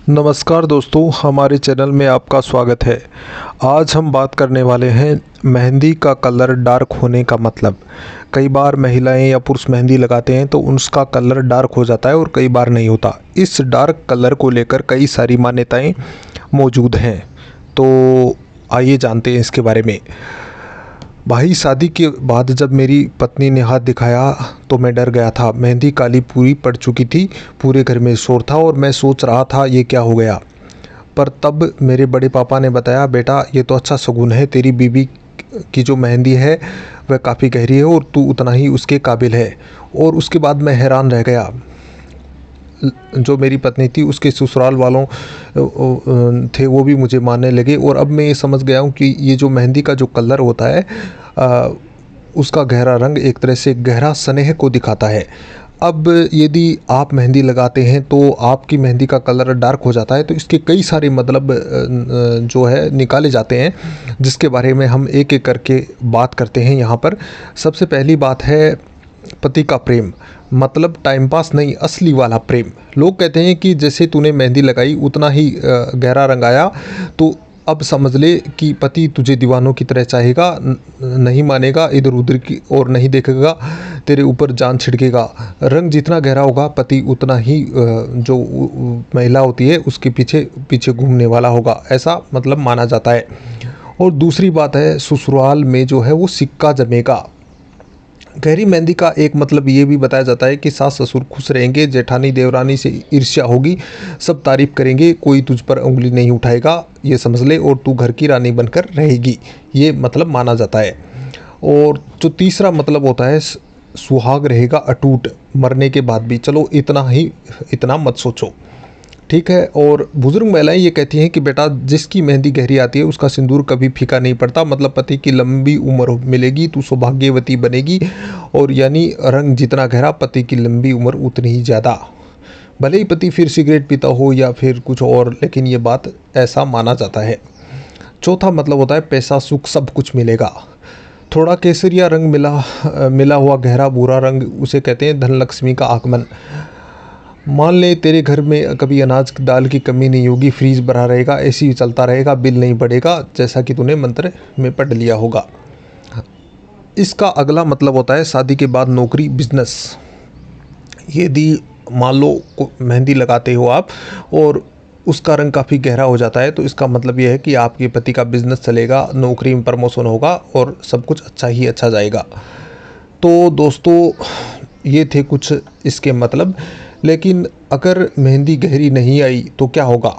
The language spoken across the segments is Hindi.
नमस्कार दोस्तों, हमारे चैनल में आपका स्वागत है। आज हम बात करने वाले हैं मेहंदी का कलर डार्क होने का मतलब। कई बार महिलाएं या पुरुष मेहंदी लगाते हैं तो उसका कलर डार्क हो जाता है और कई बार नहीं होता। इस डार्क कलर को लेकर कई सारी मान्यताएं मौजूद हैं, तो आइए जानते हैं इसके बारे में। भाई, शादी के बाद जब मेरी पत्नी ने हाथ दिखाया तो मैं डर गया था। मेहंदी काली पूरी पड़ चुकी थी, पूरे घर में शोर था और मैं सोच रहा था ये क्या हो गया। पर तब मेरे बड़े पापा ने बताया, बेटा ये तो अच्छा शगुन है, तेरी बीबी की जो मेहंदी है वह काफ़ी गहरी है और तू उतना ही उसके काबिल है। और उसके बाद मैं हैरान रह गया। जो मेरी पत्नी थी उसके ससुराल वालों थे, वो भी मुझे मानने लगे। और अब मैं ये समझ गया हूँ कि ये जो मेहंदी का जो कलर होता है उसका गहरा रंग एक तरह से गहरा स्नेह को दिखाता है। अब यदि आप मेहंदी लगाते हैं तो आपकी मेहंदी का कलर डार्क हो जाता है, तो इसके कई सारे मतलब जो है निकाले जाते हैं, जिसके बारे में हम एक एक करके बात करते हैं यहाँ पर। सबसे पहली बात है पति का प्रेम, मतलब टाइम पास नहीं, असली वाला प्रेम। लोग कहते हैं कि जैसे तूने मेहंदी लगाई उतना ही गहरा रंग आया, तो अब समझ ले कि पति तुझे दीवानों की तरह चाहेगा, नहीं मानेगा, इधर उधर की और नहीं देखेगा, तेरे ऊपर जान छिड़केगा। रंग जितना गहरा होगा पति उतना ही जो महिला होती है उसके पीछे पीछे घूमने वाला होगा, ऐसा मतलब माना जाता है। और दूसरी बात है, ससुराल में जो है वो सिक्का जमेगा। गहरी मेहंदी का एक मतलब ये भी बताया जाता है कि सास ससुर खुश रहेंगे, जेठानी देवरानी से ईर्ष्या होगी, सब तारीफ करेंगे, कोई तुझ पर उंगली नहीं उठाएगा, ये समझ ले, और तू घर की रानी बनकर रहेगी, ये मतलब माना जाता है। और जो तीसरा मतलब होता है, सुहाग रहेगा अटूट, मरने के बाद भी। चलो इतना मत सोचो, ठीक है। और बुजुर्ग महिलाएं ये कहती हैं कि बेटा जिसकी मेहंदी गहरी आती है उसका सिंदूर कभी फीका नहीं पड़ता, मतलब पति की लंबी उम्र मिलेगी, तू सौभाग्यवती बनेगी। और यानी रंग जितना गहरा पति की लंबी उम्र उतनी ही ज़्यादा। भले ही पति फिर सिगरेट पीता हो या फिर कुछ और, लेकिन ये बात ऐसा माना जाता है। चौथा मतलब होता है पैसा सुख सब कुछ मिलेगा। थोड़ा केसरिया रंग मिला हुआ गहरा भूरा रंग, उसे कहते हैं धन लक्ष्मी का आगमन। मान ले तेरे घर में कभी अनाज दाल की कमी नहीं होगी, फ्रीज भरा रहेगा, एसी चलता रहेगा, बिल नहीं बढ़ेगा, जैसा कि तूने मंत्र में पढ़ लिया होगा। इसका अगला मतलब होता है शादी के बाद नौकरी बिजनेस। यदि मान लो मेहंदी लगाते हो आप और उसका रंग काफ़ी गहरा हो जाता है, तो इसका मतलब यह है कि आपके पति का बिजनेस चलेगा, नौकरी में प्रमोशन होगा और सब कुछ अच्छा ही अच्छा जाएगा। तो दोस्तों ये थे कुछ इसके मतलब। लेकिन अगर मेहंदी गहरी नहीं आई तो क्या होगा?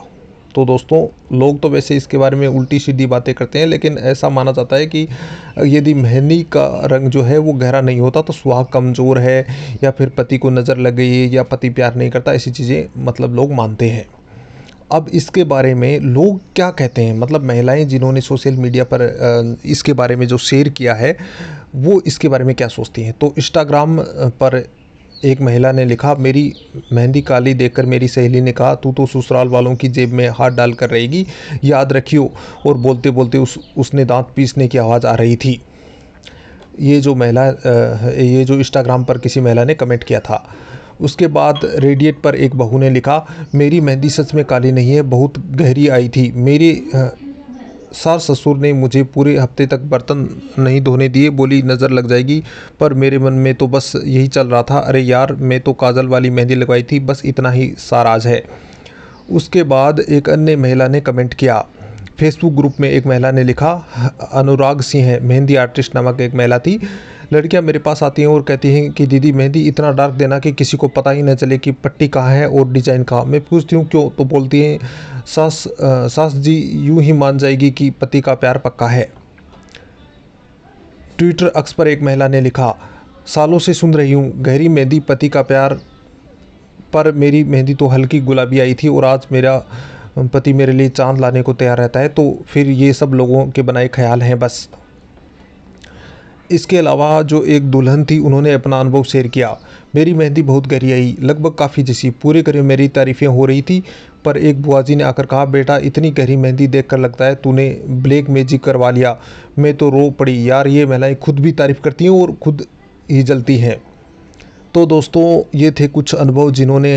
तो दोस्तों लोग तो वैसे इसके बारे में उल्टी सीधी बातें करते हैं, लेकिन ऐसा माना जाता है कि यदि मेहंदी का रंग जो है वो गहरा नहीं होता तो सुहाग कमज़ोर है, या फिर पति को नज़र लग गई है, या पति प्यार नहीं करता, ऐसी चीज़ें मतलब लोग मानते हैं। अब इसके बारे में लोग क्या कहते हैं, मतलब महिलाएं जिन्होंने सोशल मीडिया पर इसके बारे में जो शेयर किया है वो इसके बारे में क्या सोचती हैं। तो इंस्टाग्राम पर एक महिला ने लिखा, मेरी मेहंदी काली देखकर मेरी सहेली ने कहा, तू तो ससुराल वालों की जेब में हाथ डाल कर रहेगी, याद रखियो। और बोलते बोलते उसने दांत पीसने की आवाज़ आ रही थी। ये जो इंस्टाग्राम पर किसी महिला ने कमेंट किया था। उसके बाद रेडिएट पर एक बहू ने लिखा, मेरी मेहंदी सच में काली नहीं है, बहुत गहरी आई थी। मेरे सास ससुर ने मुझे पूरे हफ्ते तक बर्तन नहीं धोने दिए, बोली नज़र लग जाएगी, पर मेरे मन में तो बस यही चल रहा था, अरे यार मैं तो काजल वाली मेहंदी लगवाई थी, बस इतना ही साराज है। उसके बाद एक अन्य महिला ने कमेंट किया। फेसबुक ग्रुप में एक महिला ने लिखा, अनुराग सिंह है, मेहंदी आर्टिस्ट नामक एक महिला थी। लड़कियां मेरे पास आती हैं और कहती हैं कि दीदी मेहंदी इतना डार्क देना कि किसी को पता ही न चले कि पट्टी कहाँ है और डिज़ाइन कहाँ। मैं पूछती हूँ क्यों, तो बोलती हैं सास जी यूं ही मान जाएगी कि पति का प्यार पक्का है। ट्विटर अक्स पर एक महिला ने लिखा, सालों से सुन रही हूँ गहरी मेहंदी पति का प्यार, पर मेरी मेहंदी तो हल्की गुलाबी आई थी और आज मेरा पति मेरे लिए चांद लाने को तैयार रहता है, तो फिर ये सब लोगों के बनाए ख्याल हैं बस। इसके अलावा जो एक दुल्हन थी उन्होंने अपना अनुभव शेयर किया, मेरी मेहंदी बहुत गहरी आई, लगभग काफ़ी जैसी, पूरे घर में मेरी तारीफ़ें हो रही थी, पर एक बुआ जी ने आकर कहा, बेटा इतनी गहरी मेहंदी देखकर लगता है तूने ब्लैक मैजिक करवा लिया। मैं तो रो पड़ी यार, ये महिलाएं खुद भी तारीफ़ करती हैं और खुद ही जलती हैं। तो दोस्तों ये थे कुछ अनुभव जिन्होंने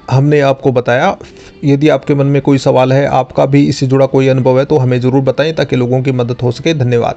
हमने आपको बताया। यदि आपके मन में कोई सवाल है, आपका भी इससे जुड़ा कोई अनुभव है, तो हमें ज़रूर बताएं ताकि लोगों की मदद हो सके। धन्यवाद।